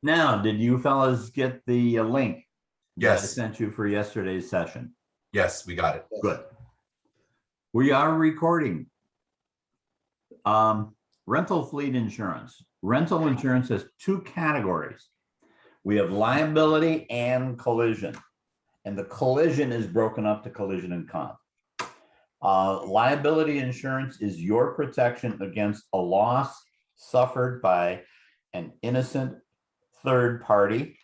Now, did you fellas get the link that I Yes, sent you for yesterday's session? yes, we got it. Good. We are recording. Rental fleet insurance. Rental insurance has two categories. We have liability and collision. And the collision is broken up to collision and comp. Liability insurance is your protection against a loss suffered by an innocent third party,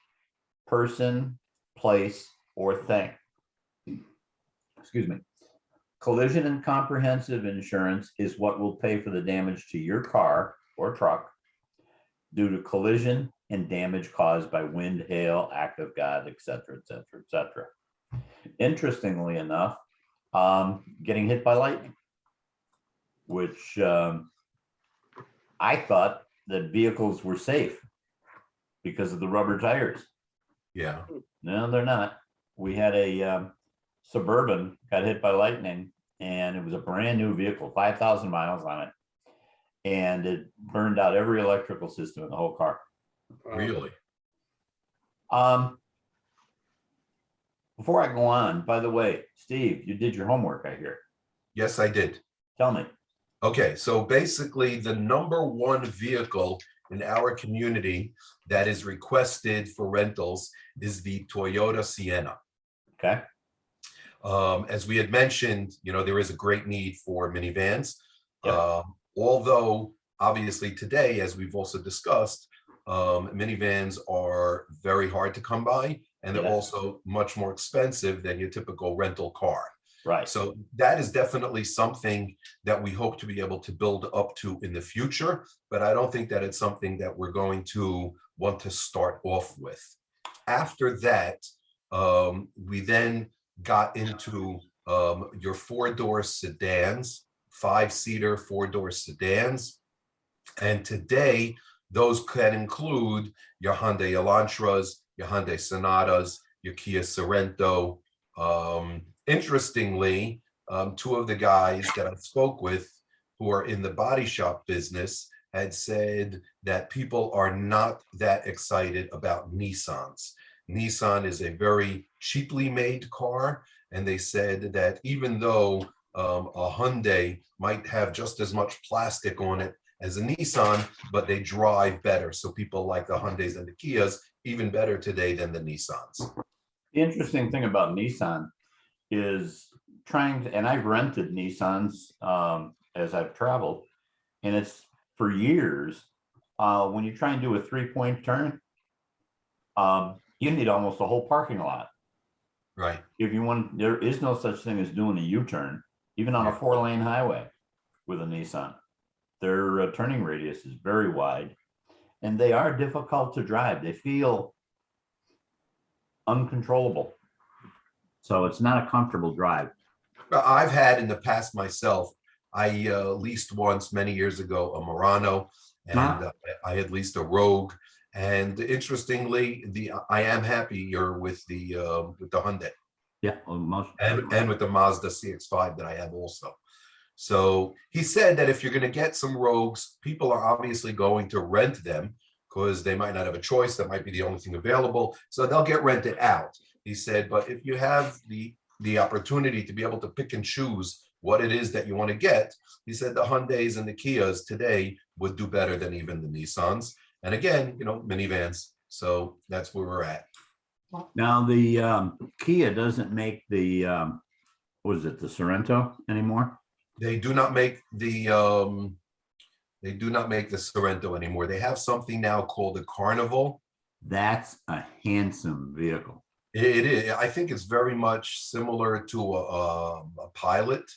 person, place, or thing. Excuse me. Collision and comprehensive insurance is what will pay for the damage to your car or truck due to collision and damage caused by wind, hail, act of God, etc., etc., etc. Interestingly enough, getting hit by lightning, which I thought that vehicles were safe because of the rubber tires. Yeah. No, they're not. We had a Suburban got hit by lightning, and it was a brand new vehicle, 5,000 miles on it, and it burned out every electrical system in the whole car. Really? Before I go on, by the way, Steve, you did your homework, I hear. Yes, I did. Tell me. Okay, so basically the number one vehicle in our community that is requested for rentals is the Toyota Sienna. Okay. As we had mentioned, there is a great need for minivans. Yep. Although obviously today, as we've also discussed, minivans are very hard to come by, and they're Yes. also much more expensive than your typical rental car. Right. So that is definitely something that we hope to be able to build up to in the future, but I don't think that it's something that we're going to want to start off with. After that, we then got into your four-door sedans, five-seater four-door sedans. And today, those can include your Hyundai Elantras, your Hyundai Sonatas, your Kia Sorento. Interestingly, two of the guys that I spoke with who are in the body shop business had said that people are not that excited about Nissans. Nissan is a very cheaply made car, and they said that even though a Hyundai might have just as much plastic on it as a Nissan, but they drive better. So people like the Hyundais and the Kias even better today than the Nissans. The interesting thing about Nissan is and I've rented Nissans as I've traveled, and it's for years. When you try and do a 3-point turn, you need almost a whole parking lot. Right. If you want, there is no such thing as doing a U-turn, even on a 4-lane highway with a Nissan. Their turning radius is very wide, and they are difficult to drive. They feel uncontrollable. So it's not a comfortable drive. I've had in the past myself, I leased once many years ago a Murano, and I had leased a Rogue. And interestingly, I am happier with the Hyundai. Yeah, well, and with the Mazda CX-5 that I have also. So he said that if you're going to get some Rogues, people are obviously going to rent them because they might not have a choice. That might be the only thing available. So they'll get rented out. He said, but if you have the opportunity to be able to pick and choose what it is that you want to get, he said the Hyundais and the Kias today would do better than even the Nissans. And again, minivans. So that's where we're at. Now the Kia doesn't make the what is it, the Sorento anymore? They do not make the Sorento anymore. They have something now called the Carnival. That's a handsome vehicle. It is. I think it's very much similar to a Pilot,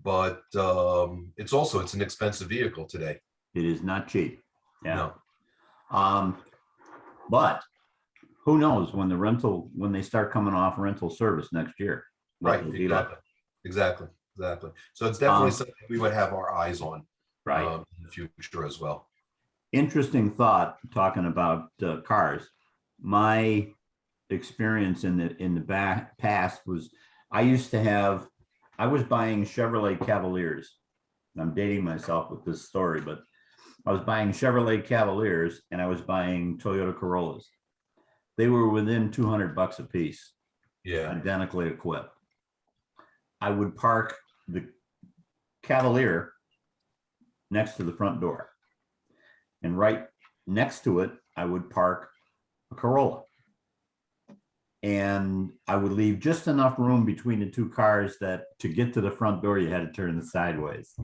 but it's an expensive vehicle today. It is not cheap. Yeah. No. But who knows when they start coming off rental service next year. Right. Exactly. So it's definitely something we would have our eyes on in the future as well. Interesting thought talking about cars. My experience in the past was I was buying Chevrolet Cavaliers. I'm dating myself with this story, but I was buying Chevrolet Cavaliers and I was buying Toyota Corollas. They were within $200 a piece, Yeah, identically equipped. I would park the Cavalier next to the front door. And right next to it, I would park a Corolla. And I would leave just enough room between the two cars that to get to the front door, you had to turn sideways.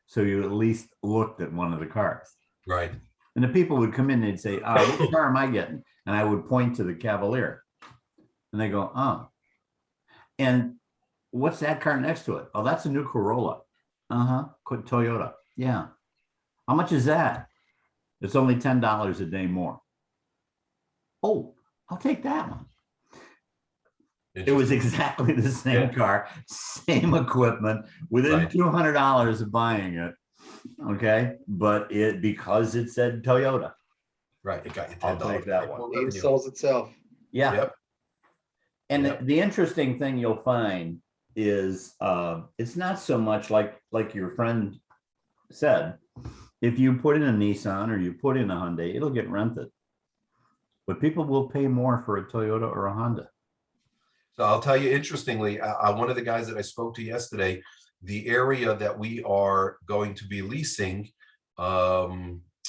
So you at least looked at one of the cars. right. And the people would come in and they'd say, what car am I getting? And I would point to the Cavalier. And they go, oh. And what's that car next to it? Oh, that's a new Corolla. Uh-huh. Toyota. Yeah. How much is that? It's only $10 a day more. Oh, I'll take that one. It was exactly the same car, same equipment, within Right. $200 of buying it. Okay. But because it said Toyota. Right, it got you I'll $10. take that one. more Name revenue. sells itself. Yeah. Yep. And Yep. the interesting thing you'll find is it's not so much like your friend said. If you put in a Nissan or you put in a Hyundai, it'll get rented. But people will pay more for a Toyota or a Honda. So I'll tell you, interestingly, one of the guys that I spoke to yesterday, the area that we are going to be leasing,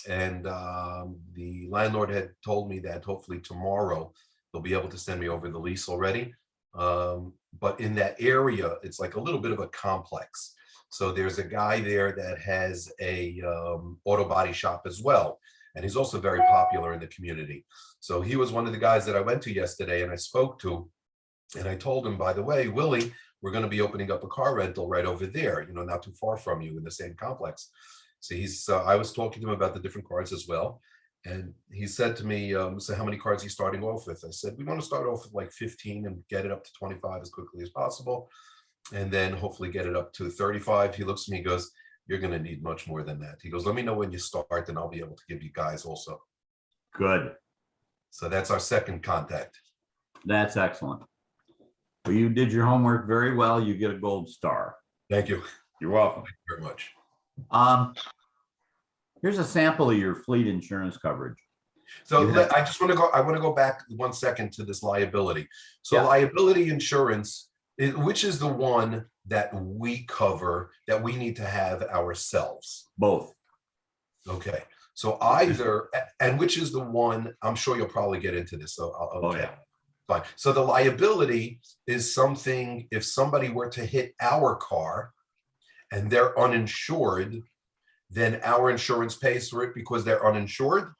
the landlord had told me that hopefully tomorrow they'll be able to send me over the lease already. But in that area, it's like a little bit of a complex. So there's a guy there that has a auto body shop as well. And he's also very popular in the community. So he was one of the guys that I went to yesterday and I spoke to. And I told him, by the way, Willie, we're going to be opening up a car rental right over there, not too far from you in the same complex. So I was talking to him about the different cars as well. And he said to me, so how many cars are you starting off with? I said, we want to start off with like 15 and get it up to 25 as quickly as possible. And then hopefully get it up to 35. He looks at me, he goes, you're going to need much more than that. He goes, let me know when you start, and I'll be able to give you guys also. Good. So that's our second contact. That's excellent. Well, you did your homework very well. You get a gold star. Thank you You're welcome. very much. Here's a sample of your fleet insurance coverage. So You have- I just want to go, I want to go back 1 second to this liability. So Yeah. liability insurance, which is the one that we cover that we need to have ourselves? Both. Okay. So either, and which is the one, I'm sure you'll probably get into this. So Oh, okay. yeah. Fine. So the liability is something, if somebody were to hit our car and they're uninsured, then our insurance pays for it because they're uninsured?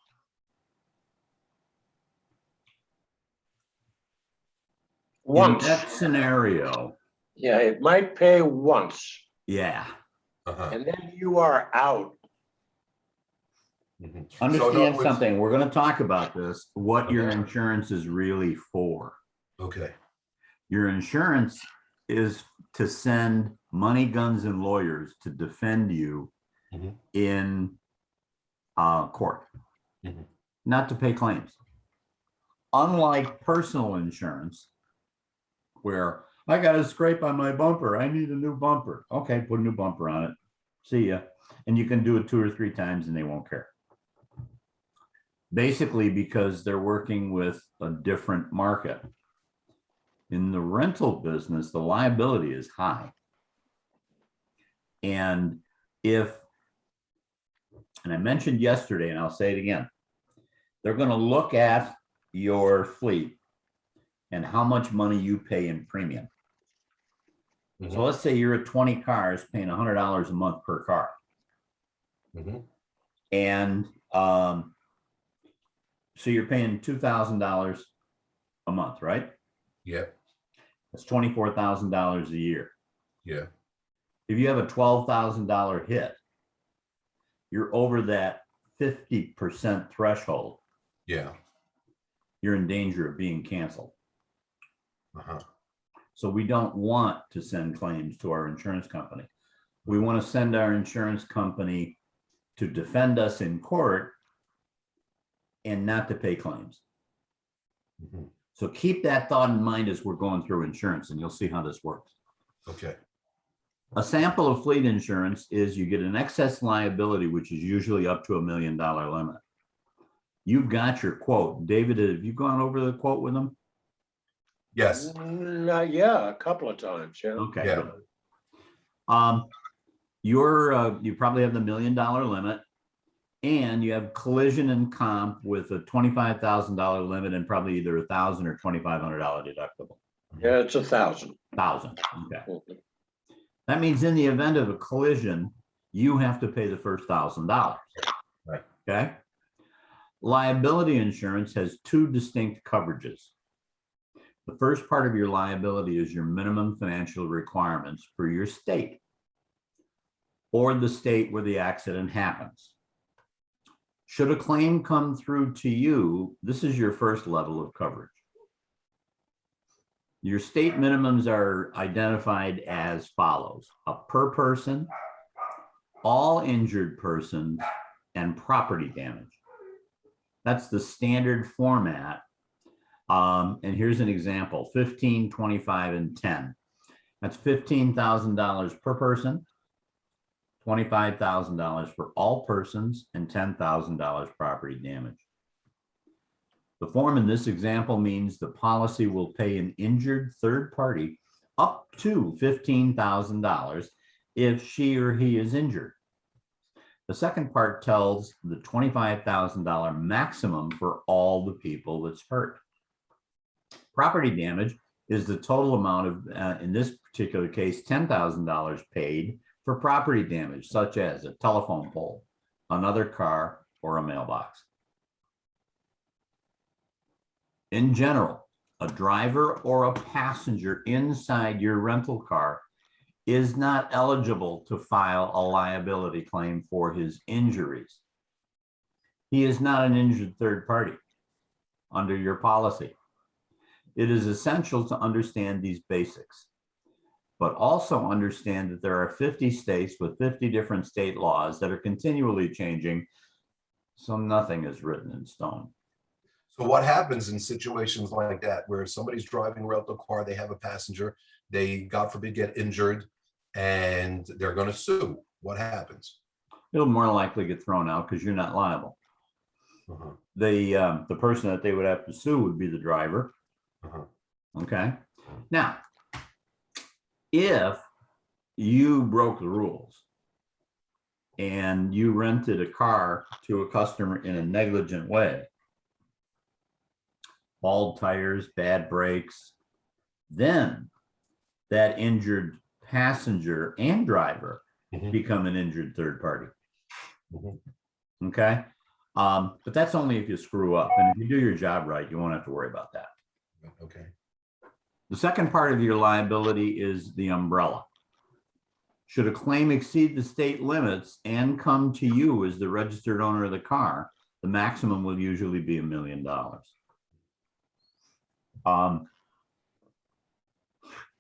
In Once, that scenario, yeah, it might pay once, yeah. Uh-huh. and then you are out. Mhm. So in other Understand words- something. We're going to talk about this, what your insurance is really for. Okay. Your insurance is to send money, guns, and lawyers to defend you Mhm. in court, Mhm. not to pay claims. Unlike personal insurance, where I got a scrape on my bumper, I need a new bumper. Okay, put a new bumper on it. See ya. And you can do it 2 or 3 times and they won't care. Basically, because they're working with a different market. In the rental business, the liability is high. And and I mentioned yesterday, and I'll say it again, they're going to look at your fleet and how much money you pay in premium. Mhm. So let's say you're at 20 cars paying $100 a month per car. Mhm. And so you're paying $2,000 a month, right? Yeah. That's $24,000 a year. Yeah. If you have a $12,000 hit, you're over that 50% threshold. Yeah. You're in danger of being canceled. Uh-huh. So we don't want to send claims to our insurance company. We want to send our insurance company to defend us in court and not to pay claims. Mhm. So keep that thought in mind as we're going through insurance, and you'll see how this works. Okay. A sample of fleet insurance is you get an excess liability, which is usually up to $1 million limit. You've got your quote. David, have you gone over the quote with them? Yes, Yeah, a couple of times, yeah. Okay. Yeah. Good. You probably have the $1 million limit, and you have collision and comp with a $25,000 limit and probably either $1,000 or $2,500 deductible. Yeah, it's 1,000. 1,000. Okay. That means in the event of a collision, you have to pay the first $1,000. Right. Okay. Liability insurance has two distinct coverages. The first part of your liability is your minimum financial requirements for your state or the state where the accident happens. Should a claim come through to you, this is your first level of coverage. Your state minimums are identified as follows: a per person, all injured persons, and property damage. That's the standard format. And here's an example: 15, 25, and 10. That's $15,000 per person, $25,000 for all persons, and $10,000 property damage. The form in this example means the policy will pay an injured third party up to $15,000 if she or he is injured. The second part tells the $25,000 maximum for all the people that's hurt. Property damage is the total amount of, in this particular case, $10,000 paid for property damage, such as a telephone pole, another car, or a mailbox. In general, a driver or a passenger inside your rental car is not eligible to file a liability claim for his injuries. He is not an injured third party under your policy. It is essential to understand these basics, but also understand that there are 50 states with 50 different state laws that are continually changing, so nothing is written in stone. so what happens in situations like that where somebody's driving a rental car, they have a passenger, they, God forbid, get injured, and they're going to sue? What happens? It'll more likely get thrown out because you're not liable. Uh-huh. The person that they would have to sue would be the driver. Uh-huh. Okay. Now, if you broke the rules and you rented a car to a customer in a negligent way, bald tires, bad brakes, then that injured passenger and driver Mhm. become an injured third party. Mhm. Okay. But that's only if you screw up. And if you do your job right, you won't have to worry about that. Okay. The second part of your liability is the umbrella. Should a claim exceed the state limits and come to you as the registered owner of the car, the maximum will usually be $1 million.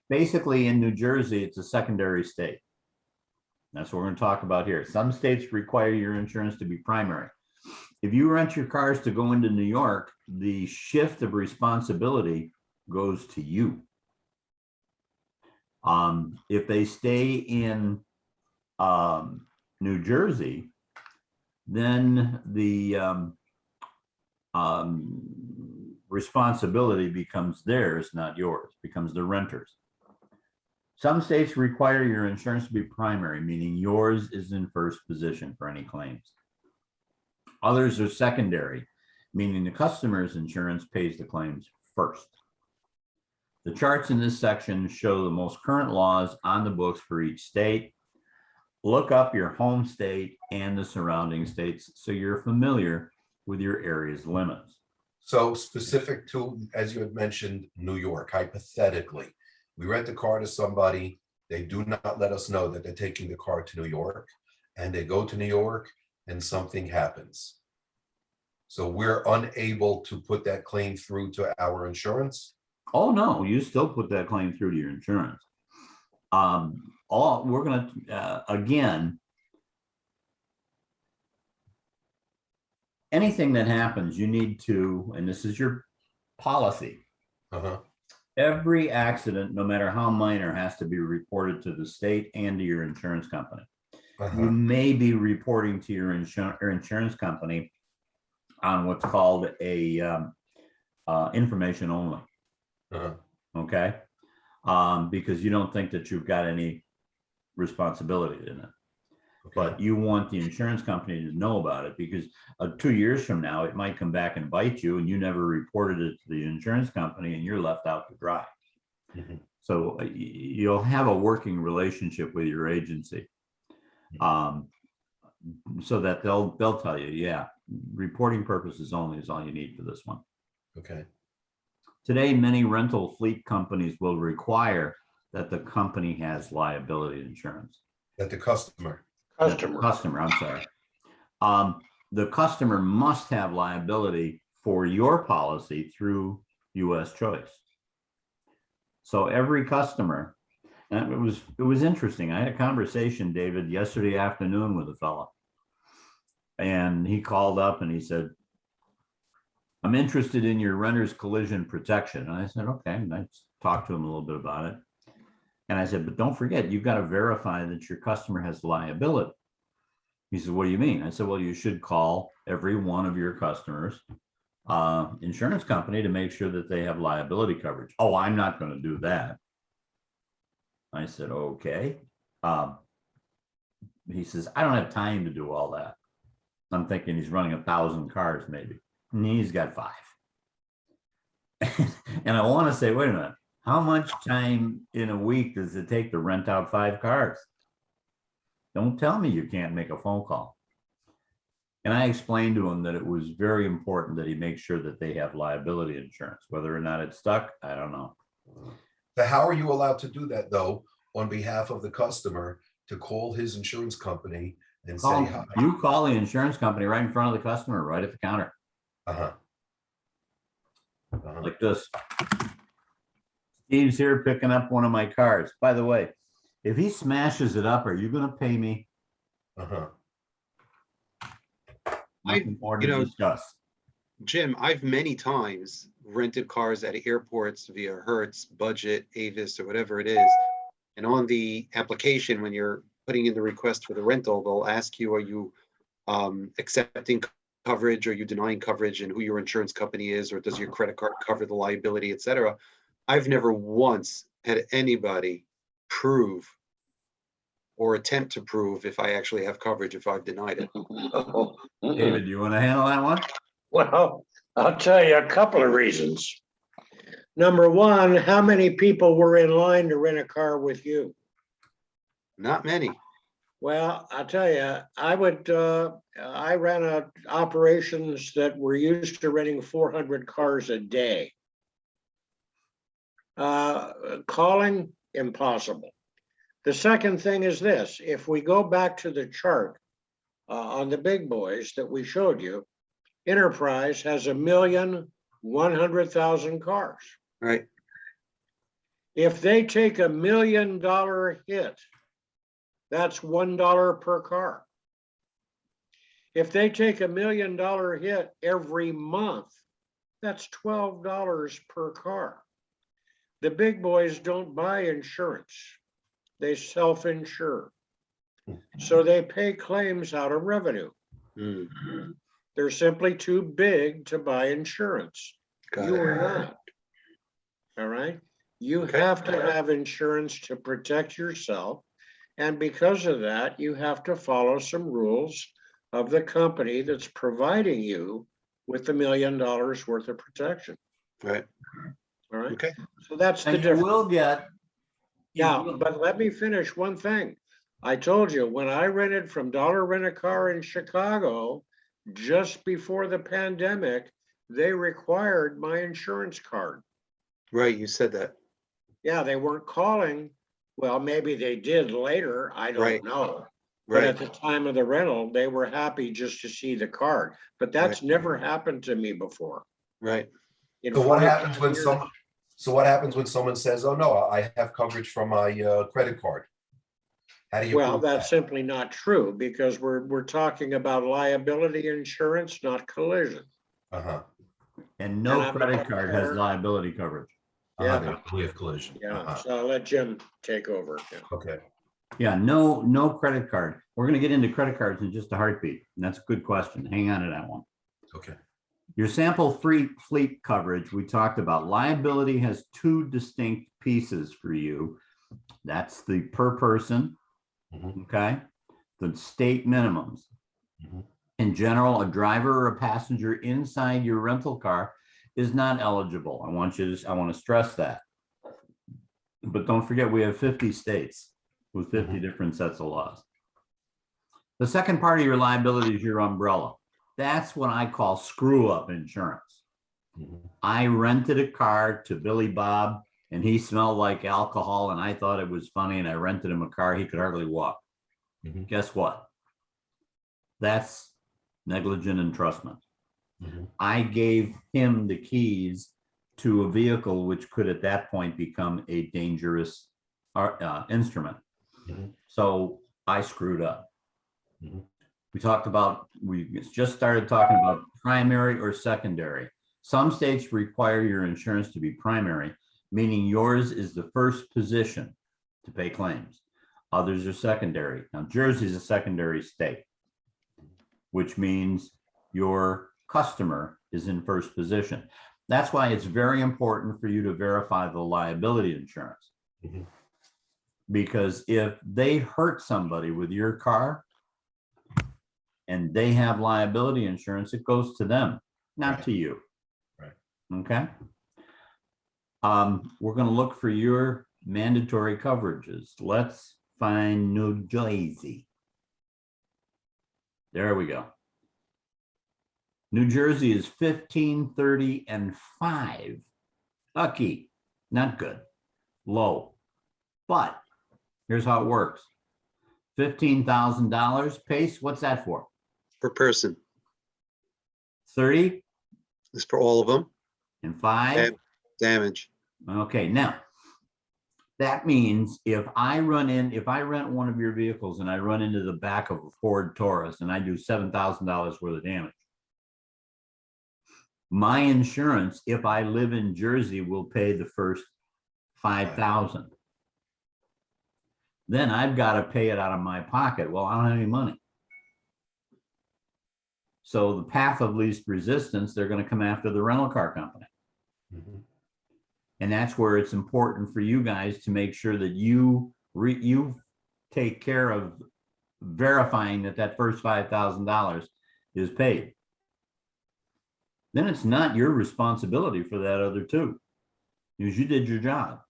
Basically, in New Jersey, it's a secondary state. That's what we're going to talk about here. Some states require your insurance to be primary. If you rent your cars to go into New York, the shift of responsibility goes to you. If they stay in New Jersey, then the responsibility becomes theirs, not yours, becomes the renter's. Some states require your insurance to be primary, meaning yours is in first position for any claims. Others are secondary, meaning the customer's insurance pays the claims first. The charts in this section show the most current laws on the books for each state. Look up your home state and the surrounding states so you're familiar with your area's limits. So specific to, as you had mentioned, New York, hypothetically, we rent a car to somebody, they do not let us know that they're taking the car to New York, and they go to New York and something happens. So we're unable to put that claim through to our insurance? Oh, no, you still put that claim through to your insurance. We're going to, again, anything that happens, you need to, and this is your policy, Uh-huh. Every accident, no matter how minor, has to be reported to the state and to your insurance company. You Uh-huh. may be reporting to your insurance company on what's called a information only, Uh-huh. okay? Because you don't think that you've got any responsibility in it. Okay. But you want the insurance company to know about it because 2 years from now, it might come back and bite you and you never reported it to the insurance company and you're left out to dry. Mhm. So you'll have a working relationship with your agency. So that they'll tell you, yeah, reporting purposes only is all you need for this one. Okay. Today, many rental fleet companies will require that the company has liability insurance. That the customer. Customer, I'm sorry. The customer must have liability for your policy through US Choice. So every customer, and it was interesting. I had a conversation, David, yesterday afternoon with a fella. And he called up and he said, I'm interested in your renter's collision protection. And I said, okay. And I talked to him a little bit about it. And I said, but don't forget, you've got to verify that your customer has liability. He said, what do you mean? I said, well, you should call every one of your customers' insurance company to make sure that they have liability coverage. Oh, I'm not going to do that. I said, okay. He says, I don't have time to do all that. I'm thinking he's running 1,000 cars maybe. And he's got 5. And I want to say, wait a minute, how much time in a week does it take to rent out 5 cars? Don't tell me you can't make a phone call. And I explained to him that it was very important that he make sure that they have liability insurance. Whether or not it's stuck, I don't know. So how are you allowed to do that though, on behalf of the customer, to call his insurance company and say hi? You call the insurance company right in front of the customer, right at the counter. Uh-huh. Uh-huh. Like this. Steve's here picking up one of my cars. By the way, if he smashes it up, are you going to pay me? Uh-huh. Nothing more to discuss. Jim, I've many times rented cars at airports via Hertz, Budget, Avis, or whatever it is. And on the application, when you're putting in the request for the rental, they'll ask you, are you accepting coverage? Are you denying coverage, and who your insurance company is, or does your credit card cover the liability, et cetera. I've never once had anybody prove or attempt to prove if I actually have coverage, if I've denied it. David, do you want to handle that one? Well, I'll tell you a couple of reasons. Number one, how many people were in line to rent a car with you? Not many. Well, I'll tell you, I ran operations that were used to renting 400 cars a day. Calling, impossible. The second thing is this: if we go back to the chart on the big boys that we showed you, Enterprise has 1,100,000 cars. Right. If they take $1 million hit, that's $1 per car. If they take $1 million hit every month, that's $12 per car. The big boys don't buy insurance. They self-insure. So they pay claims out of revenue. Mm, They're simply too big to buy insurance. got You it. are not. All right. You Okay. have to have insurance to protect yourself. And because of that, you have to follow some rules of the company that's providing you with $1 million worth of protection. Right. All right. Okay. So that's the And you difference. will get. Yeah, but let me finish one thing. I told you, when I rented from Dollar Rent-A-Car in Chicago, just before the pandemic, they required my insurance card. Right. You said that. Yeah, they weren't calling. Well, maybe they did later. I Right. don't know. But Right. at the time of the rental, they were happy just to see the card. But that's never happened to me before. Right. In So what 45 happens when years. someone says, oh, no, I have coverage from my credit card? How do you Well, prove that's that? simply not true because we're talking about liability insurance, not collision. Uh-huh. And And no I'm credit not card has aware- liability coverage. We have collision. Yeah, Uh-huh. so I'll let Jim take over. Yeah. Okay. Yeah, no credit card. We're gonna get into credit cards in just a heartbeat. And that's a good question. Hang on to that one. Okay. Your sample free fleet coverage, we talked about. Liability has two distinct pieces for you. That's the per person, Mhm. okay? The state minimums. Mhm. In general, a driver or a passenger inside your rental car is not eligible. I want to stress that. But don't forget, we have 50 states with 50 different sets of laws. The second part of your liability is your umbrella. That's what I call screw up insurance. Mhm. I rented a car to Billy Bob and he smelled like alcohol and I thought it was funny and I rented him a car. He could hardly walk. Mhm. Guess what? That's negligent entrustment. Mhm. I gave him the keys to a vehicle which could at that point become a dangerous instrument. Mhm. So I screwed up. Mhm. We just started talking about primary or secondary. Some states require your insurance to be primary, meaning yours is the first position to pay claims. Others are secondary. Now, Jersey is a secondary state, which means your customer is in first position. That's why it's very important for you to verify the liability insurance. Mhm. Because if they hurt somebody with your car and they have liability insurance, it goes to them, not Right. to you. Right. Okay. We're going to look for your mandatory coverages. Let's find New Jersey. There we go. New Jersey is 15, 30, and 5. Lucky, not good, low. But here's how it works. $15,000. Pace, what's that for? Per person. 30 This for all of them. and 5. Damage. Okay, now that means if I rent one of your vehicles and I run into the back of a Ford Taurus and I do $7,000 worth of damage, my insurance, if I live in Jersey, will pay the first $5,000. Then I've got to pay it out of my pocket. Well, I don't have any money. So the path of least resistance, they're going to come after the rental car company. Mhm. And that's where it's important for you guys to make sure that you take care of verifying that first $5,000 is paid. Then it's not your responsibility for that other two, because you did your job.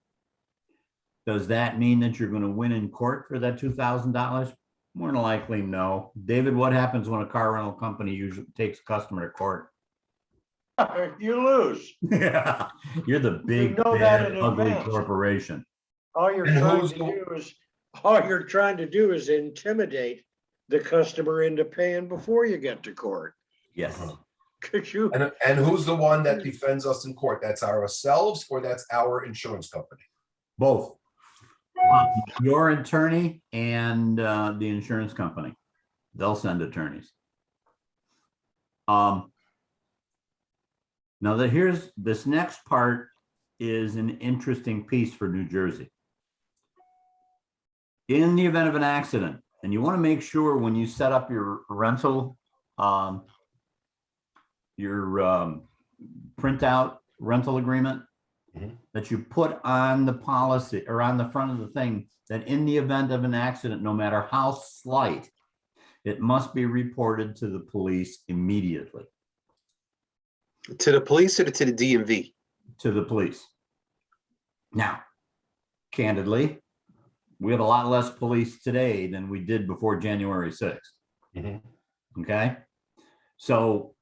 Does that mean that you're going to win in court for that $2,000? More than likely, no. David, what happens when a car rental company usually takes a customer to court? You lose. Yeah, you're the big, know that bad, in ugly advance. corporation. All you're And trying who's to the- do is intimidate the customer into paying before you get to court. Yes. Uh-huh. Could you? And who's the one that defends us in court? That's ourselves or that's our insurance company? Both. Your attorney and the insurance company. They'll send attorneys. Now here's this next part is an interesting piece for New Jersey. In the event of an accident, and you want to make sure when you set up your rental, printout rental agreement, that you put on the policy or on the front of the thing that in the event of an accident, no matter how slight, it must be reported to the police immediately. To the police or to the DMV? To the police. Now, candidly, we have a lot less police today than we did before January 6th. Mhm. Okay. So,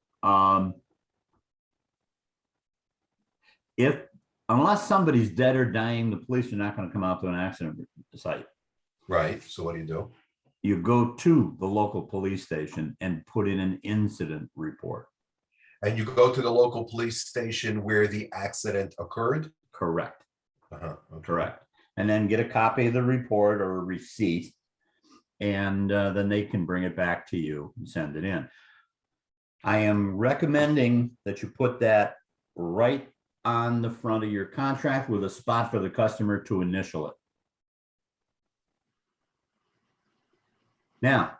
unless somebody's dead or dying, the police are not going to come out to an accident site. Right. So what do you do? You go to the local police station and put in an incident report. And you go to the local police station where the accident occurred? Correct. Okay. Correct. And then get a copy of the report or a receipt. And then they can bring it back to you and send it in. I am recommending that you put that right on the front of your contract with a spot for the customer to initial it. Now,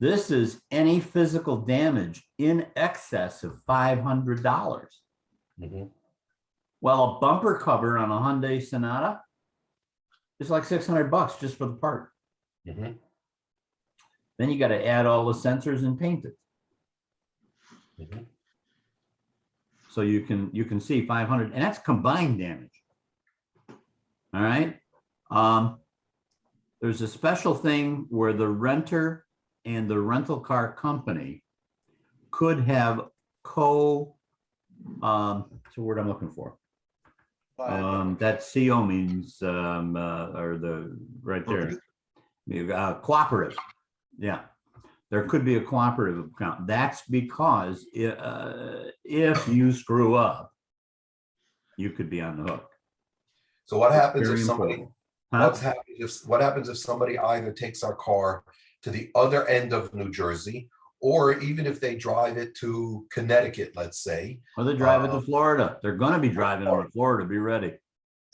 this is any physical damage in excess of $500. Mhm. Well, a bumper cover on a Hyundai Sonata is like $600 just for the part. Mhm. Then you got to add all the sensors and paint it. Mhm. So you can see 500, and that's combined damage. All right. There's a special thing where the renter and the rental car company could have what's the word I'm looking for? That CO means or the right there. Cooperative. Yeah. There could be a cooperative account. That's because if you screw up, you could be on the hook. So what happens Very if somebody, important. Huh? what happens if somebody either takes our car to the other end of New Jersey, or even if they drive it to Connecticut, let's say, Or they drive it to Florida. They're going to be driving them to Florida. Be ready.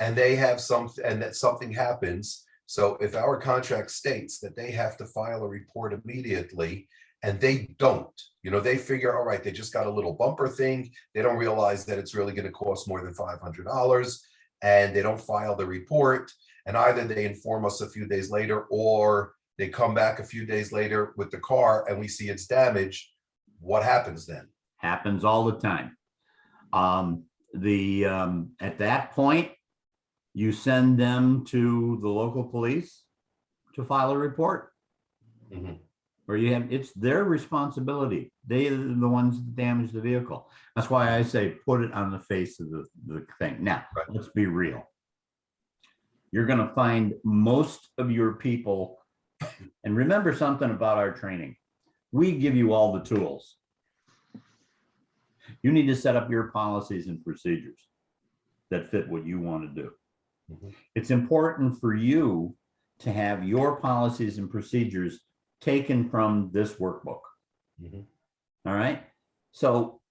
and they have and that something happens. So if our contract states that they have to file a report immediately and they don't, they figure, all right, they just got a little bumper thing. They don't realize that it's really going to cost more than $500, and they don't file the report. And either they inform us a few days later, or they come back a few days later with the car and we see it's damaged. What happens then? Happens all the time. At that point, you send them to the local police to file a report. Mhm. Or it's their responsibility. They are the ones that damage the vehicle. That's why I say put it on the face of the thing. Now, Right. Let's be real. You're going to find most of your people, and remember something about our training. We give you all the tools. You need to set up your policies and procedures that fit what you want to do. Mhm. It's important for you to have your policies and procedures taken from this workbook. Mhm. All right. So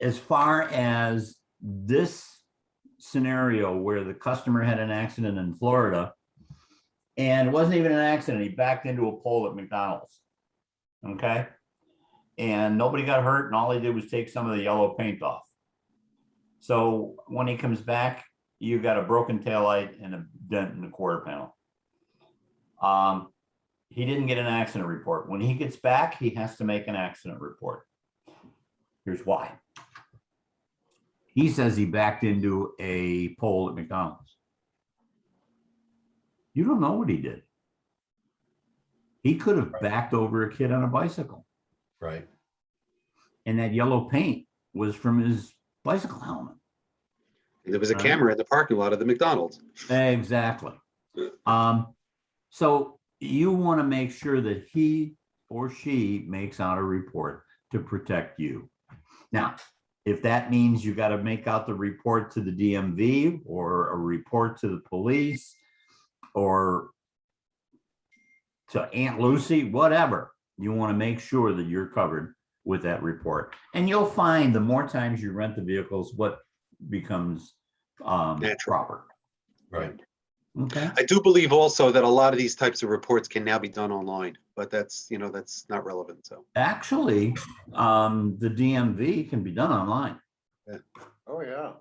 as far as this scenario where the customer had an accident in Florida, and it wasn't even an accident, he backed into a pole at McDonald's. Okay. And nobody got hurt, and all he did was take some of the yellow paint off. So when he comes back, you got a broken taillight and a dent in the quarter panel. He didn't get an accident report. When he gets back, he has to make an accident report. Here's why. He says he backed into a pole at McDonald's. You don't know what he did. He could have backed over a kid on a bicycle. Right. And that yellow paint was from his bicycle helmet. There was a camera in the parking lot of the McDonald's. Exactly. So you want to make sure that he or she makes out a report to protect you. Now, if that means you got to make out the report to the DMV or a report to the police or to Aunt Lucy, whatever, you want to make sure that you're covered with that report. And you'll find the more times you rent the vehicles, what becomes proper. Right. Okay. I do believe also that a lot of these types of reports can now be done online, but that's not relevant. So Actually, the DMV can be done online. Oh, yeah.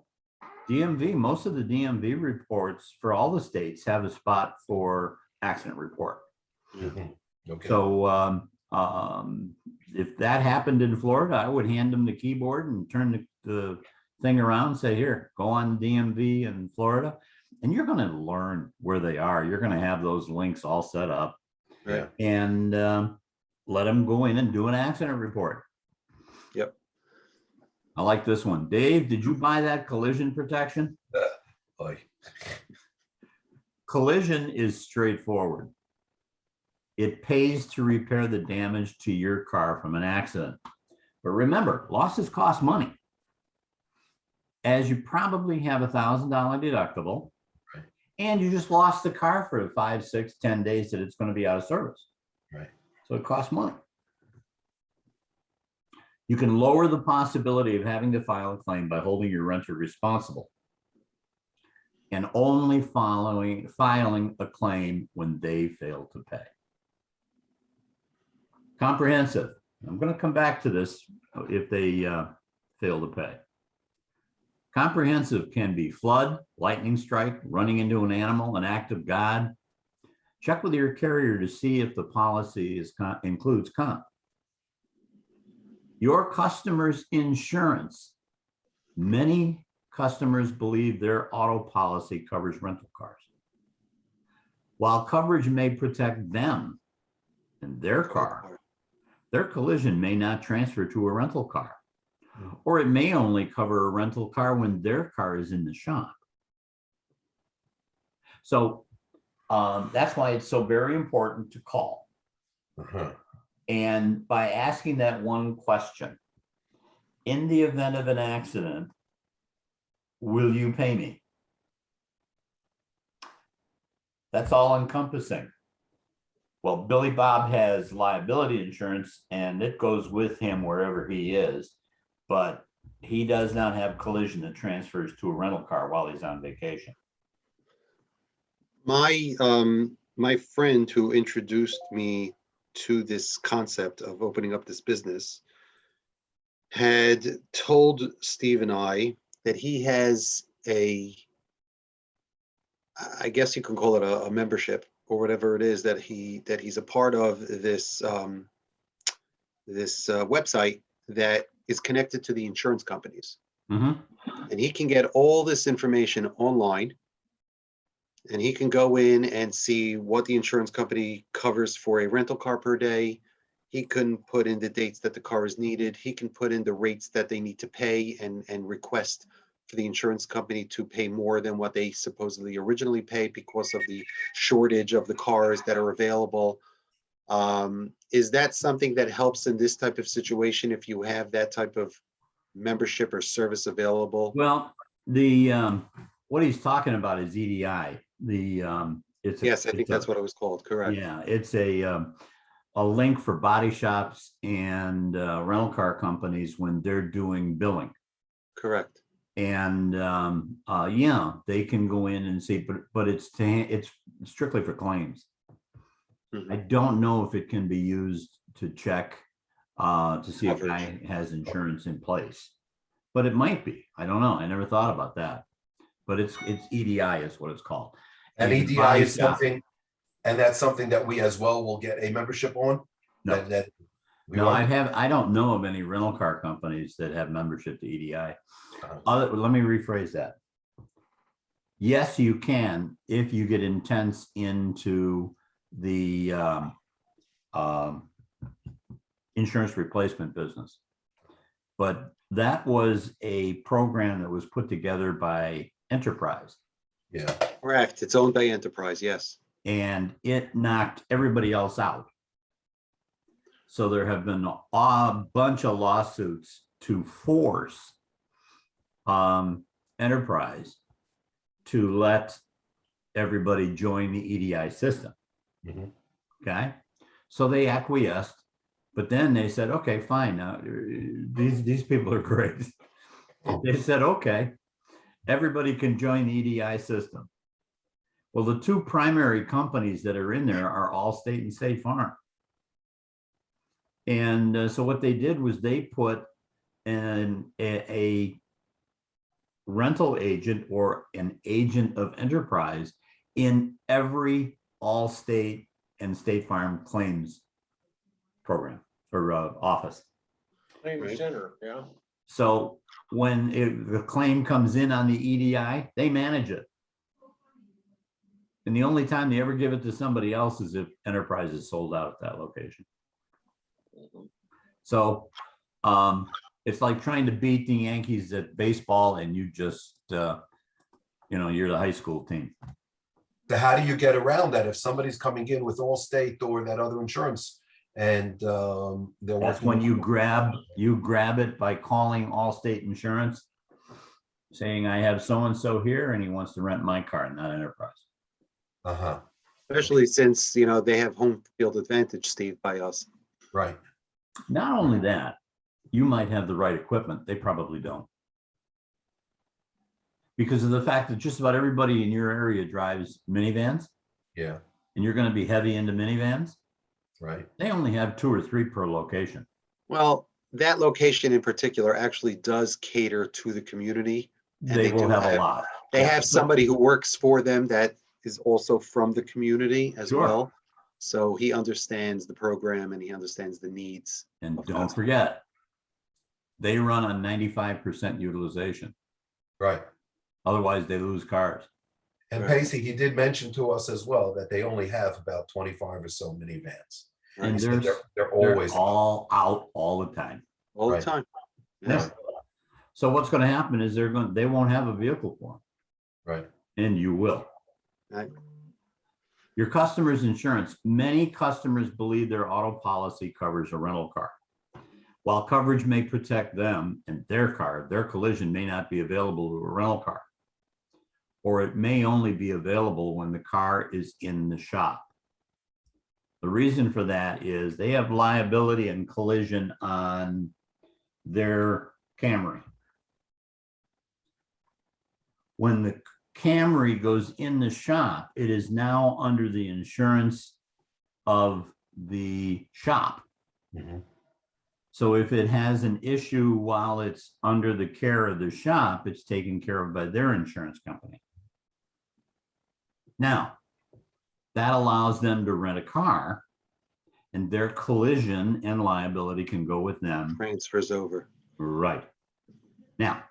DMV, most of the DMV reports for all the states have a spot for accident report. Mhm. Okay. So if that happened in Florida, I would hand them the keyboard and turn the thing around and say, here, go on DMV in Florida. And you're going to learn where they are. You're going to have those links all set up. Yeah. And let them go in and do an accident report. Yep. I like this one. Dave, did you buy that collision protection? Boy. Collision is straightforward. It pays to repair the damage to your car from an accident. But remember, losses cost money. As you probably have $1,000 deductible, right, and you just lost the car for 5, 6, 10 days that it's going to be out of service. Right. So it costs money. You can lower the possibility of having to file a claim by holding your renter responsible and only filing a claim when they fail to pay. Comprehensive. I'm going to come back to this if they fail to pay. Comprehensive can be flood, lightning strike, running into an animal, an act of God. Check with your carrier to see if the policy includes comp. Your customer's insurance. Many customers believe their auto policy covers rental cars. While coverage may protect them and their car, their collision may not transfer to a rental car, or it may only cover a rental car when their car is in the shop. So that's why it's so very important to call. And by asking that one question, in the event of an accident, will you pay me? That's all encompassing. Well, Billy Bob has liability insurance and it goes with him wherever he is, but he does not have collision that transfers to a rental car while he's on vacation. My friend who introduced me to this concept of opening up this business had told Steve and I that he has I guess you can call it a membership or whatever it is that he's a part of this website that is connected to the insurance companies. Mm-hmm. And he can get all this information online. And he can go in and see what the insurance company covers for a rental car per day. He can put in the dates that the car is needed. He can put in the rates that they need to pay and request for the insurance company to pay more than what they supposedly originally paid because of the shortage of the cars that are available. Is that something that helps in this type of situation if you have that type of membership or service available? Well, the what he's talking about is EDI. Yes, I think that's what it was called. Correct. Yeah, it's a link for body shops and rental car companies when they're doing billing. Correct. And yeah, they can go in and see, but it's strictly for claims. Mhm. I don't know if it can be used to check to see if a guy has insurance in place, but it might be. I don't know. I never thought about that, but it's EDI is what it's called. And And EDI body is shop. something, and that's something that we as well will get a membership on? No. That we No, want- I don't know of any rental car companies that have membership to EDI. Uh-huh. Let me rephrase that. Yes, you can if you get intense into the insurance replacement business. But that was a program that was put together by Enterprise. Yeah, Correct. It's owned by Enterprise. Yes. And it knocked everybody else out. So there have been a bunch of lawsuits to force Enterprise to let everybody join the EDI system. Mhm. Okay, so they acquiesced, but then they said, okay, fine. Now these people are great. They said, okay, everybody can join the EDI system. Well, the two primary companies that are in there are Allstate and State Farm. And so what they did was they put a rental agent or an agent of Enterprise in every Allstate and State Farm claims program or office. Claim Right. center, yeah. So when the claim comes in on the EDI, they manage it. And the only time they ever give it to somebody else is if Enterprise is sold out at that location. So it's like trying to beat the Yankees at baseball and you just, you're the high school team. so how do you get around that if somebody's coming in with Allstate or that other insurance and they're That's working when you with- grab it by calling Allstate Insurance, saying I have so-and-so here and he wants to rent my car, not Enterprise. Uh-huh, Especially since, they have home field advantage, Steve, by us. right. Not only that, You might have the right equipment. They probably don't. Because of the fact that just about everybody in your area drives minivans, Yeah, and you're going to be heavy into minivans, right. they only have 2 or 3 per location. Well, that location in particular actually does cater to the community. And They they will do have a have- lot. They Yeah, have but- somebody who works for them that is also from the community as Sure. well. So he understands the program and he understands the needs. And of don't customers. forget, they run on 95% utilization. Right. Otherwise, they lose cars. And Right. Pacey, he did mention to us as well that they only have about 25 or so minivans. And He said there's, they're they're always, all out all the time. All the Right. time. Yeah. Yes. So what's going to happen is they won't have a vehicle for right, them, and you will. Right. Your customer's insurance. Many customers believe their auto policy covers a rental car. While coverage may protect them and their car, their collision may not be available to a rental car. Or it may only be available when the car is in the shop. The reason for that is they have liability and collision on their Camry. When the Camry goes in the shop, it is now under the insurance of the shop. Mhm. So if it has an issue while it's under the care of the shop, it's taken care of by their insurance company. Now, that allows them to rent a car, and their collision and liability can go with them. Transfers over. Right. Now,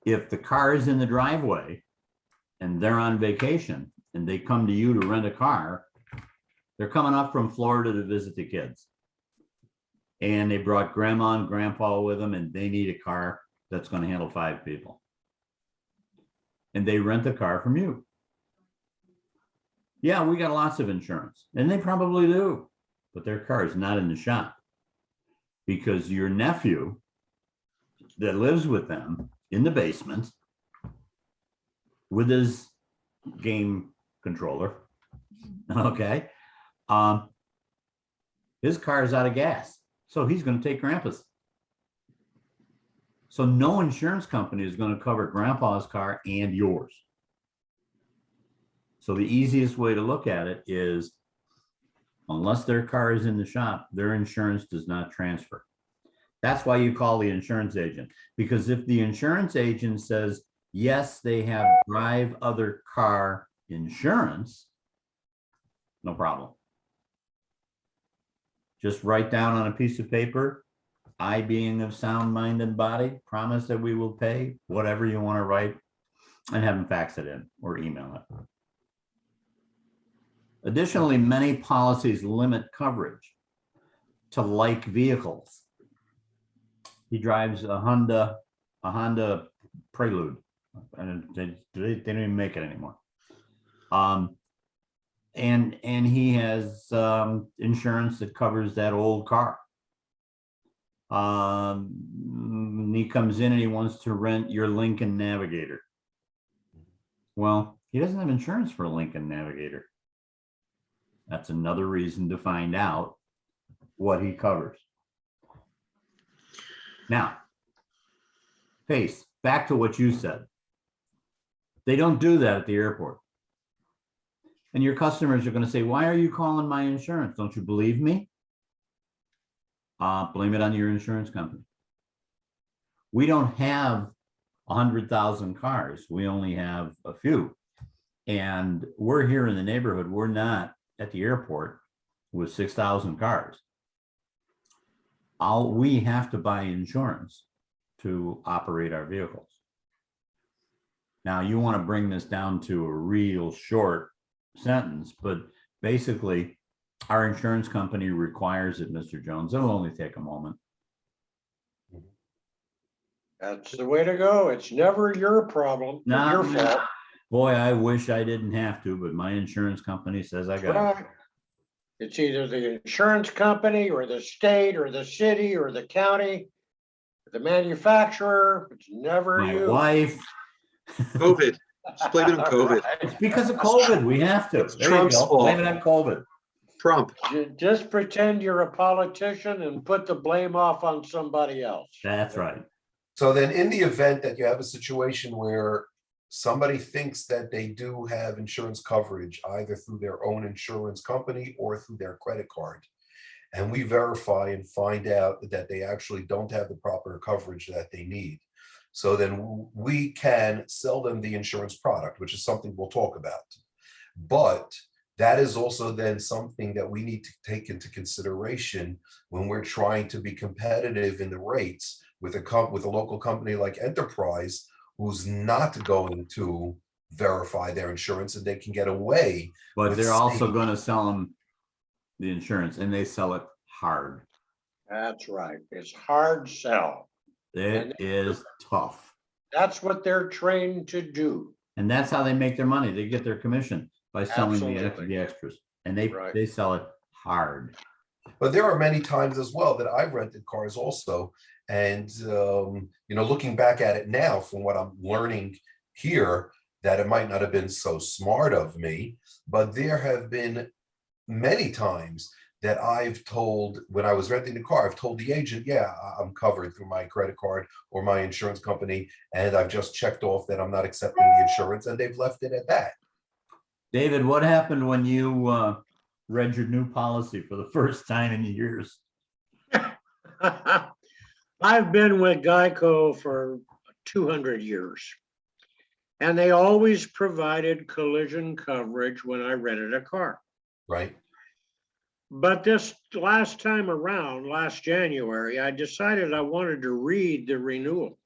if the car is in the driveway and they're on vacation and they come to you to rent a car, they're coming up from Florida to visit the kids. And they brought grandma and grandpa with them, and they need a car that's going to handle 5 people. And they rent the car from you. Yeah, we got lots of insurance, and they probably do, but their car is not in the shop because your nephew that lives with them in the basement with his game controller, okay, his car is out of gas, so he's going to take grandpa's. So no insurance company is going to cover grandpa's car and yours. So the easiest way to look at it is, unless their car is in the shop, their insurance does not transfer. That's why you call the insurance agent, because if the insurance agent says, yes, they have drive other car insurance, no problem. Just write down on a piece of paper, I, being of sound mind and body, promise that we will pay whatever you want to write, and have them fax it in or email it. Additionally, many policies limit coverage to like vehicles. He drives a Honda Prelude, and they don't even make it anymore. And he has insurance that covers that old car. He comes in and he wants to rent your Lincoln Navigator. Well, he doesn't have insurance for a Lincoln Navigator. That's another reason to find out what he covers. Now, Pace, back to what you said. They don't do that at the airport. And your customers are going to say, why are you calling my insurance? Don't you believe me? Blame it on your insurance company. We don't have 100,000 cars. We only have a few. And we're here in the neighborhood. We're not at the airport with 6,000 cars. We have to buy insurance to operate our vehicles. Now, you want to bring this down to a real short sentence, but basically, our insurance company requires it, Mr. Jones. It'll only take a moment. That's the way to go. It's never your problem, Nah, your fault. Boy, I wish I didn't have to, but my insurance company says I got it. Right. It's either the insurance company or the state or the city or the county, the manufacturer. It's never My you. wife. COVID. Just blame it on COVID. It's because of COVID. We have to. It's There you Trump's go. fault. Blame it on COVID. Trump. Just pretend you're a politician and put the blame off on somebody else. That's right. So then in the event that you have a situation where somebody thinks that they do have insurance coverage, either through their own insurance company or through their credit card, and we verify and find out that they actually don't have the proper coverage that they need. So then we can sell them the insurance product, which is something we'll talk about. But that is also then something that we need to take into consideration when we're trying to be competitive in the rates with a local company like Enterprise, who's not going to verify their insurance, and they can get away. But with they're also saying- going to sell them the insurance, and they sell it hard. That's right. It's hard sell. It is tough. That's what they're trained to do. And that's how they make their money. They get their commission by selling Absolutely. the extras. And they Right. sell it hard. But there are many times as well that I've rented cars also. And, looking back at it now from what I'm learning here, that it might not have been so smart of me, but there have been many times that I've told, when I was renting the car, I've told the agent, yeah, I'm covered through my credit card or my insurance company. And I've just checked off that I'm not accepting the insurance, and they've left it at that. David, what happened when you read your new policy for the first time in years? I've been with Geico for 200 years. And they always provided collision coverage when I rented a car. Right. But this last time around, last January, I decided I wanted to read the renewal.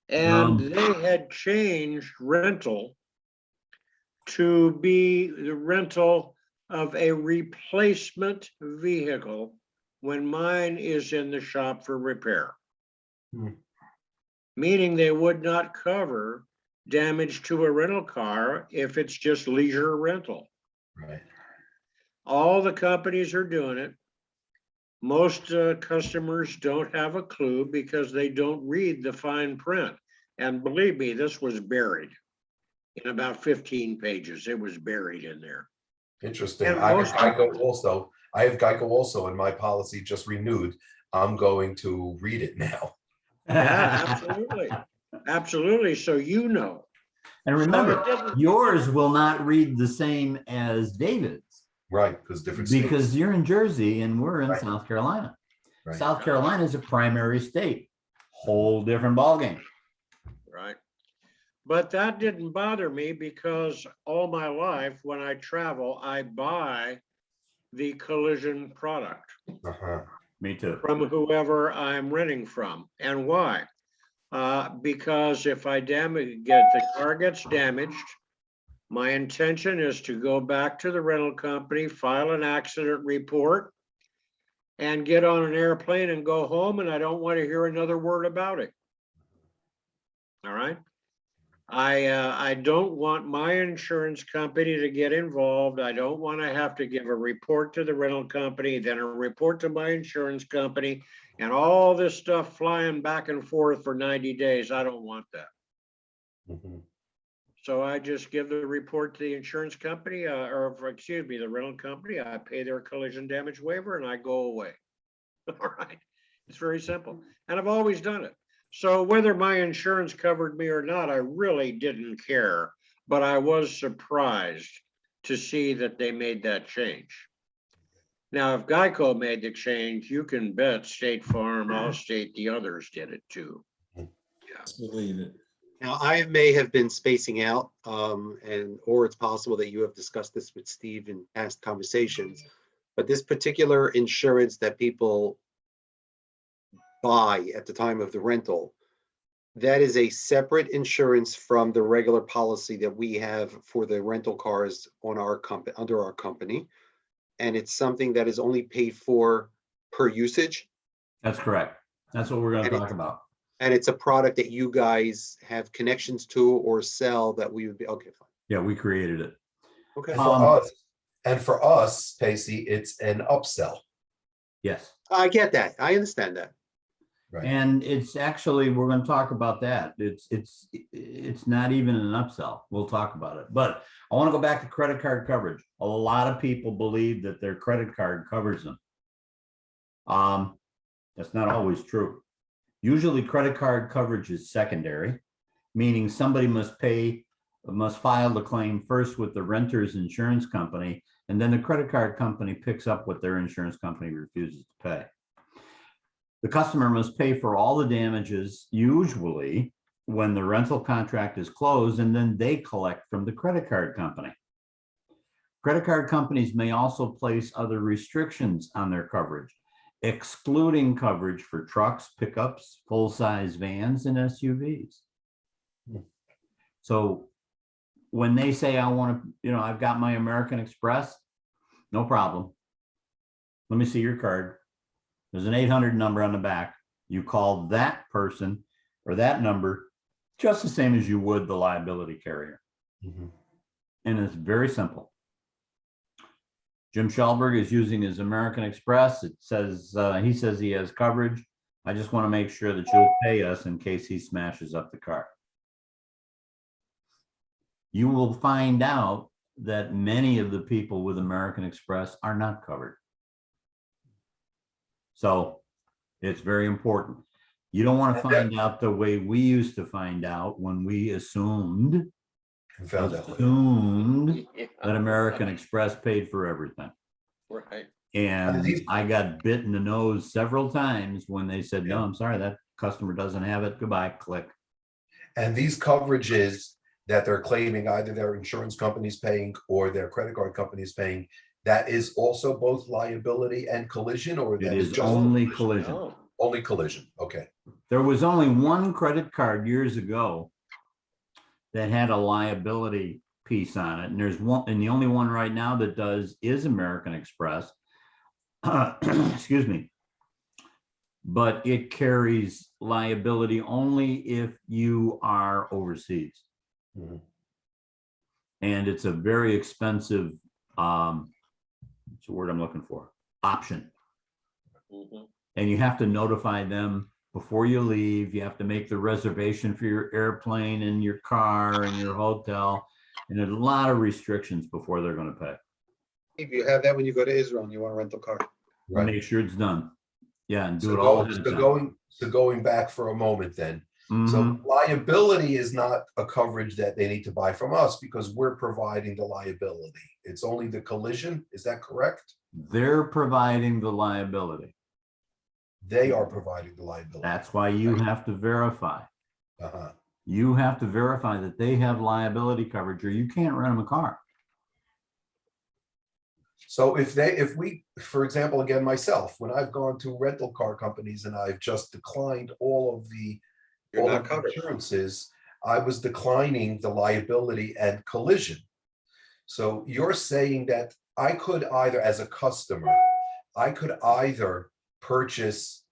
And they had changed rental to be the rental of a replacement vehicle when mine is in the shop for repair. Meaning they would not cover damage to a rental car if it's just leisure rental. Right. All the companies are doing it. Most customers don't have a clue because they don't read the fine print. And believe me, this was buried in about 15 pages. It was buried in there. Interesting. And I have most Geico also. I have Geico also, and my policy just renewed. I'm going to read it now. Yeah, absolutely. Absolutely. So you know. And So remember, it didn't- yours will not read the same as David's Right, because different states. because you're in Jersey and we're in Right. South Carolina. Right. South Carolina is a primary state. Whole different ballgame. Right. But that didn't bother me because all my life, when I travel, I buy the collision product Uh-huh. Me too. from whoever I'm renting from. And why? Because if the car gets damaged, my intention is to go back to the rental company, file an accident report, and get on an airplane and go home, and I don't want to hear another word about it. All right? I don't want my insurance company to get involved. I don't want to have to give a report to the rental company, then a report to my insurance company, and all this stuff flying back and forth for 90 days. I don't want that. Mhm. So I just give the report to the insurance company, the rental company. I pay their collision damage waiver and I go away. All right. It's very simple. And I've always done it. So whether my insurance covered me or not, I really didn't care, but I was surprised to see that they made that change. Now, if Geico made the change, you can bet State Farm, Allstate, the others did it too. Believe it. Now, I may have been spacing out, or it's possible that you have discussed this with Steve in past conversations, but this particular insurance that people buy at the time of the rental, that is a separate insurance from the regular policy that we have for the rental cars on our company, under our company. And it's something that is only paid for per usage. That's correct. That's what we're going to And talk about. And it's a product that you guys have connections to or sell that we would be, okay, fine. Yeah, we created it. Okay, And for us, Pacey, it's an upsell. Yes. I get that. I understand that. Right. And it's actually, we're gonna talk about that. It's not even an upsell. We'll talk about it. But I want to go back to credit card coverage. A lot of people believe that their credit card covers them. That's not always true. Usually credit card coverage is secondary, meaning somebody must file the claim first with the renter's insurance company, and then the credit card company picks up what their insurance company refuses to pay. The customer must pay for all the damages usually when the rental contract is closed, and then they collect from the credit card company. Credit card companies may also place other restrictions on their coverage, excluding coverage for trucks, pickups, full-size vans, and SUVs. So when they say, I want to, I've got my American Express, no problem. Let me see your card. There's an 800 number on the back. You call that person or that number just the same as you would the liability carrier. Mhm. And it's very simple. Jim Schallberg is using his American Express. It says, he says he has coverage. I just want to make sure that you'll pay us in case he smashes up the car. You will find out that many of the people with American Express are not covered. So it's very important. You don't want to find out the way we used to find out when we assumed And found out later. that American Express paid for everything. Right. And these- I got bit in the nose several times when they said, no, I'm sorry, that customer doesn't have it. Goodbye, click. And these coverages that they're claiming, either their insurance company's paying or their credit card company's paying, that is also both liability and collision, or It that is is just only collision. Oh, only collision? Okay. There was only one credit card years ago that had a liability piece on it. And there's one, and the only one right now that does is American Express. Excuse me. But it carries liability only if you are overseas. Mhm. And it's a very expensive, what's the word I'm looking for? Option. mhm. And you have to notify them before you leave. You have to make the reservation for your airplane and your car and your hotel. And there's a lot of restrictions before they're going to pay. If you have that when you go to Israel and you want to rent a car. Right. Make sure it's done. Yeah, and do So, it all go- ahead of so time. going back for a moment then. So Mhm. liability is not a coverage that they need to buy from us because we're providing the liability. It's only the collision. Is that correct? They're providing the liability. They are providing the liability. That's why you have to verify. Uh-huh. You have to verify that they have liability coverage or you can't rent them a car. So if we, for example, again, myself, when I've gone to rental car companies and I've just declined all of the You're all not of the covered. insurances, I was declining the liability and collision. So you're saying that I could either, as a customer, I could either purchase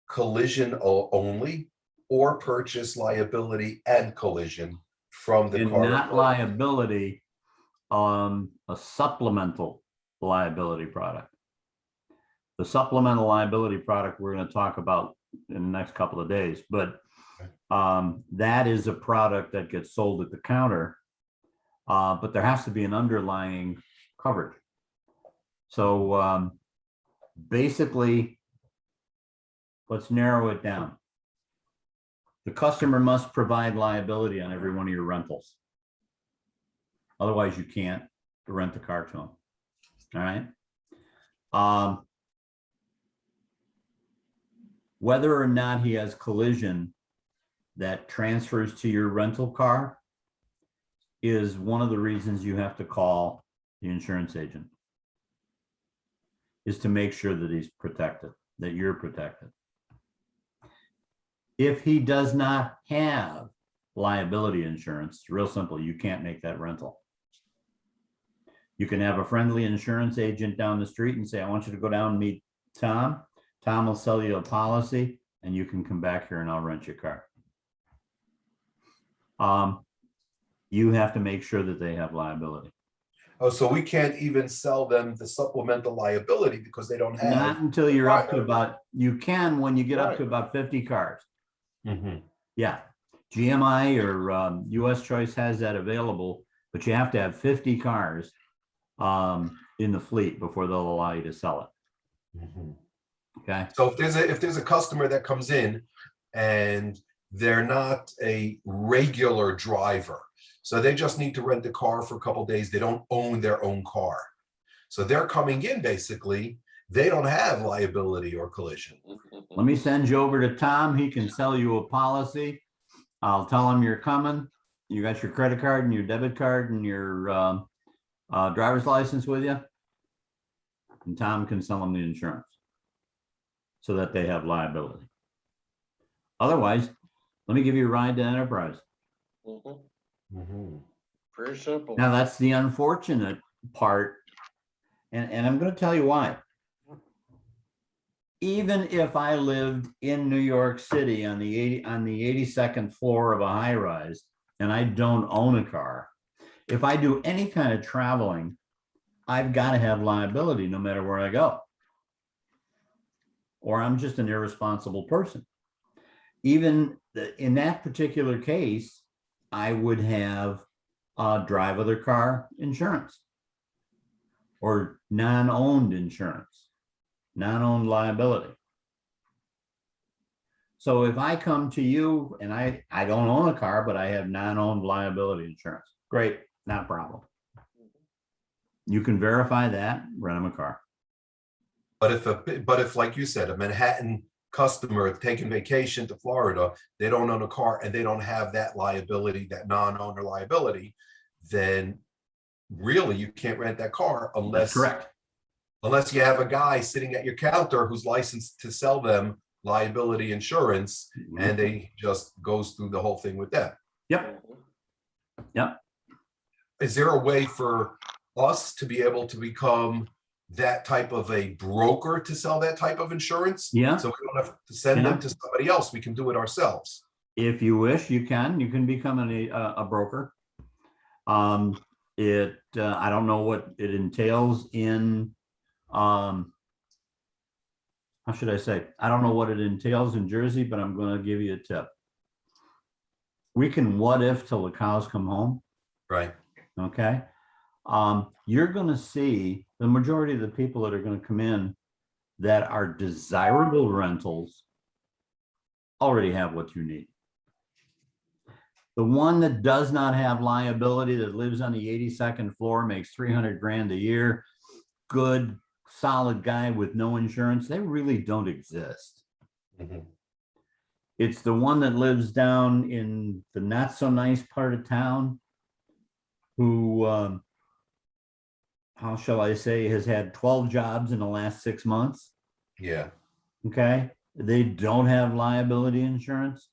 collision only or purchase liability and collision from the And car. not liability, a supplemental liability product. The supplemental liability product we're going to talk about in the next couple of days, but that is a product that gets sold at the counter, but there has to be an underlying coverage. So basically, let's narrow it down. The customer must provide liability on every one of your rentals. Otherwise, you can't rent the car to them. All right. Whether or not he has collision that transfers to your rental car is one of the reasons you have to call the insurance agent, is to make sure that he's protected, that you're protected. If he does not have liability insurance, it's real simple. You can't make that rental. You can have a friendly insurance agent down the street and say, I want you to go down and meet Tom. Tom will sell you a policy and you can come back here and I'll rent your car. You have to make sure that they have liability. Oh, so we can't even sell them the supplemental liability because they don't Not have. until you're up to Right. about, you can when you get up to Right. about 50 cars. Mhm. Yeah. GMI or US Choice has that available, but you have to have 50 cars in the fleet before they'll allow you to sell it. Mhm. Okay. So if there's a customer that comes in and they're not a regular driver, so they just need to rent a car for a couple days, they don't own their own car. So they're coming in basically, they don't have liability or collision. Let me send you over to Tom. He can sell you a policy. I'll tell him you're coming. You got your credit card and your debit card and your driver's license with you. And Tom can sell them the insurance so that they have liability. Otherwise, let me give you a ride to Enterprise. Mhm. Mhm. Very simple. Now, that's the unfortunate part. And I'm going to tell you why. Even if I lived in New York City on the 82nd floor of a high rise and I don't own a car, if I do any kind of traveling, I've got to have liability no matter where I go. Or I'm just an irresponsible person. Even in that particular case, I would have drive other car insurance or non-owned insurance, non-owned liability. So if I come to you and I don't own a car, but I have non-owned liability insurance, great, not a problem. You can verify that, rent them a car. But if, like you said, a Manhattan customer taking vacation to Florida, they don't own a car and they don't have that liability, that non-owner liability, then really you can't rent that car That's unless correct. unless you have a guy sitting at your counter who's licensed to sell them liability insurance, and they just goes through the whole thing with them. Yep. Yep. Is there a way for us to be able to become that type of a broker to sell that type of insurance? Yeah. So we don't have to send them to somebody else. We can do it ourselves. If you wish, you can become a broker. I don't know what it entails in, how should I say? I don't know what it entails in Jersey, but I'm going to give you a tip. We can what if till the cows come home. Right. Okay. You're going to see the majority of the people that are going to come in that are desirable rentals already have what you need. The one that does not have liability, that lives on the 82nd floor, makes 300 grand a year, good, solid guy with no insurance, they really don't exist. Mhm. It's the one that lives down in the not so nice part of town who, how shall I say, has had 12 jobs in the last 6 months. Yeah. Okay. They don't have liability insurance.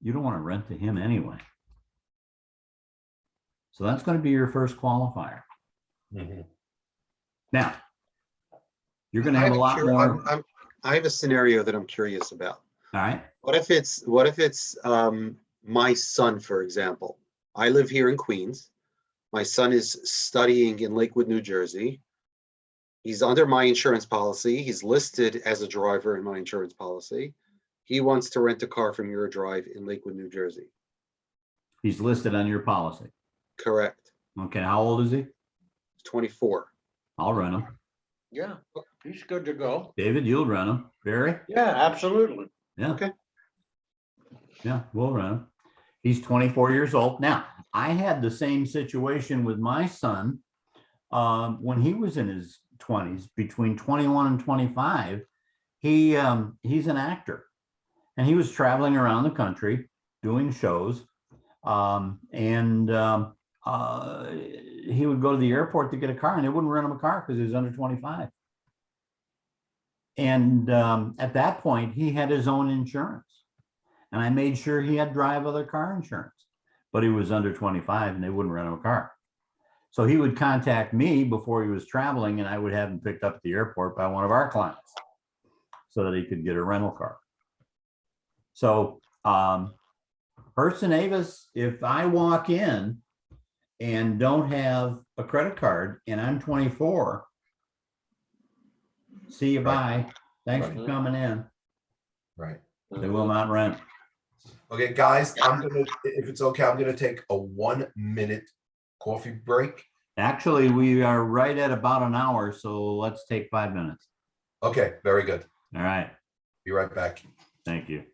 You don't want to rent to him anyway. So that's going to be your first qualifier. Mhm. Now, you're going to have a lot more. I have a scenario that I'm curious about. All right. What if it's my son, for example? I live here in Queens. My son is studying in Lakewood, New Jersey. He's under my insurance policy. He's listed as a driver in my insurance policy. He wants to rent a car from Eurodrive in Lakewood, New Jersey. He's listed on your policy. Correct. Okay. How old is he? 24. I'll rent him. Yeah, he's good to go. David, you'll rent him. Barry? Yeah, absolutely. Yeah. Okay. Yeah, we'll rent him. He's 24 years old. Now, I had the same situation with my son when he was in his 20s, between 21 and 25. He's an actor, and he was traveling around the country doing shows. He would go to the airport to get a car, and they wouldn't rent him a car because he was under 25. And at that point, he had his own insurance. And I made sure he had drive other car insurance, but he was under 25 and they wouldn't rent him a car. So he would contact me before he was traveling, and I would have him picked up at the airport by one of our clients so that he could get a rental car. So Hertz and Avis, if I walk in and don't have a credit card and I'm 24, see you, Right. bye. Thanks for Right. coming in. Right. They will not rent. Okay, guys, if it's okay, I'm gonna take a 1-minute coffee break. Actually, we are right at about an hour, so let's take 5 minutes. Okay, very good. All right. Be right back. Thank you.